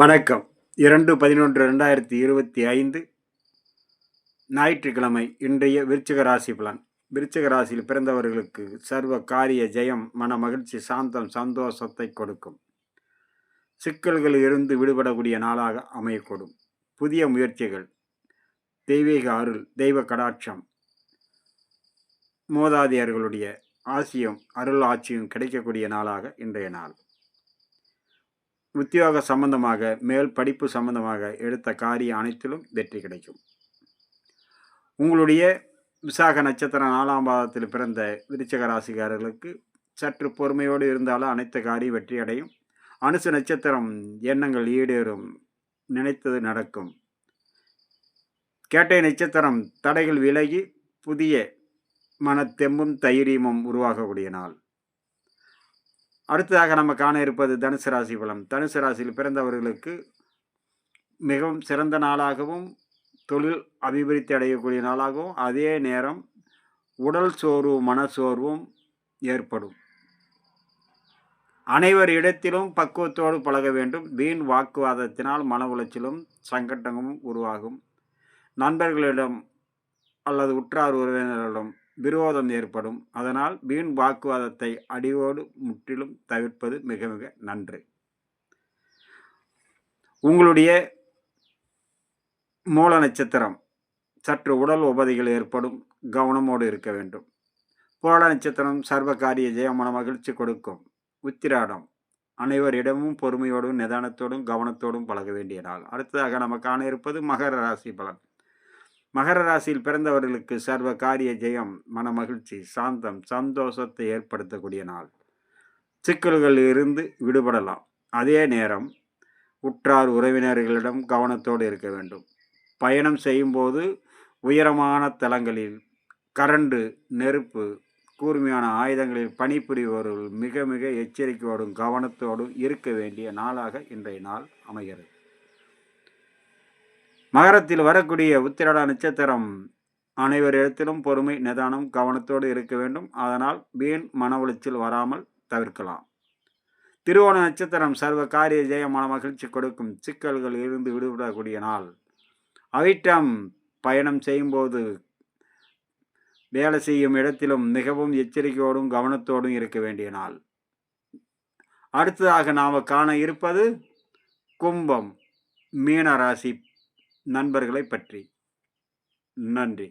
வணக்கம். 2/11/2025 ஞாயிற்றுக்கிழமை. இன்றைய விருச்சிக ராசி பலன். விருச்சிக ராசியில் பிறந்தவர்களுக்கு சர்வ காரிய ஜெயம், மன மகிழ்ச்சி, சாந்தம், சந்தோஷத்தை கொடுக்கும். சிக்கல்களில் இருந்து விடுபடக்கூடிய நாளாக அமையக்கூடும். புதிய முயற்சிகள், தெய்வீக அருள், தெய்வ கடாட்சம், மூதாதையர்களுடைய ஆசியும் அருள் ஆட்சியும் கிடைக்கக்கூடிய நாளாக இன்றைய நாள். உத்தியோக சம்பந்தமாக, மேல் படிப்பு சம்பந்தமாக எடுத்த காரியம் அனைத்திலும் வெற்றி கிடைக்கும். உங்களுடைய விசாக நட்சத்திரம் 4ஆம் பாதத்தில் பிறந்த விருச்சிக ராசிக்காரர்களுக்கு சற்று பொறுமையோடு இருந்தாலும் அனைத்து காரியம் வெற்றி அடையும். அனுச நட்சத்திரம் எண்ணங்கள் ஈடேறும், நினைத்தது நடக்கும். கேட்டை நட்சத்திரம் தடைகள் விலகி புதிய மனத்தெம்பும் தைரியமும் உருவாகக்கூடிய நாள். அடுத்ததாக நம்ம காண இருப்பது தனுசு ராசி பலன். தனுசு ராசியில் பிறந்தவர்களுக்கு மிகவும் சிறந்த நாளாகவும், தொழில் அபிவிருத்தி அடையக்கூடிய நாளாகவும், அதே நேரம் உடல் சோர்வும் மனசோர்வும் ஏற்படும். அனைவர் இடத்திலும் பக்குவத்தோடு பழக வேண்டும். வீண் வாக்குவாதத்தினால் மன உளைச்சலும் சங்கட்டமும் உருவாகும். நண்பர்களிடம் அல்லது உற்றார் உறவினர்களிடம் விரோதம் ஏற்படும். அதனால் வீண் வாக்குவாதத்தை அடியோடு முற்றிலும் தவிர்ப்பது மிக மிக நன்று. உங்களுடைய மூல நட்சத்திரம் சற்று உடல் உபாதைகள் ஏற்படும், கவனமோடு இருக்க வேண்டும். புராட நட்சத்திரம் சர்வ காரிய ஜெயமான மகிழ்ச்சி கொடுக்கும். உத்திராடம் அனைவரிடமும் பொறுமையோடும் நிதானத்தோடும் கவனத்தோடும் பழக வேண்டிய நாள். அடுத்ததாக நம்ம காண இருப்பது மகர ராசி பலன். மகர ராசியில் பிறந்தவர்களுக்கு சர்வ காரிய ஜெயம், மன மகிழ்ச்சி, சாந்தம், சந்தோஷத்தை ஏற்படுத்தக்கூடிய நாள். சிக்கல்களில் இருந்து விடுபடலாம். அதே நேரம் உற்றார் உறவினர்களிடம் கவனத்தோடு இருக்க வேண்டும். பயணம் செய்யும்போது உயரமான தளங்களில், கரண்டு, நெருப்பு, கூர்மையான ஆயுதங்களில் பணிபுரிபவர்கள் மிக மிக எச்சரிக்கையோடும் கவனத்தோடும் இருக்க வேண்டிய நாளாக இன்றைய நாள் அமைகிறது. மகரத்தில் வரக்கூடிய உத்திராட நட்சத்திரம் அனைவரிடத்திலும் பொறுமை, நிதானம், கவனத்தோடு இருக்க வேண்டும். அதனால் வீண் மன உளைச்சல் வராமல் தவிர்க்கலாம். திருவோண நட்சத்திரம் சர்வ காரிய ஜெயமான மகிழ்ச்சி கொடுக்கும். சிக்கல்கள் இருந்து விடுபடக்கூடிய நாள். அவிட்டம் பயணம் செய்யும்போது, வேலை செய்யும் இடத்திலும் மிகவும் எச்சரிக்கையோடும் கவனத்தோடும் இருக்க வேண்டிய நாள். அடுத்ததாக நாம் காண இருப்பது கும்பம், மீன ராசி நண்பர்களை பற்றி. நன்றி.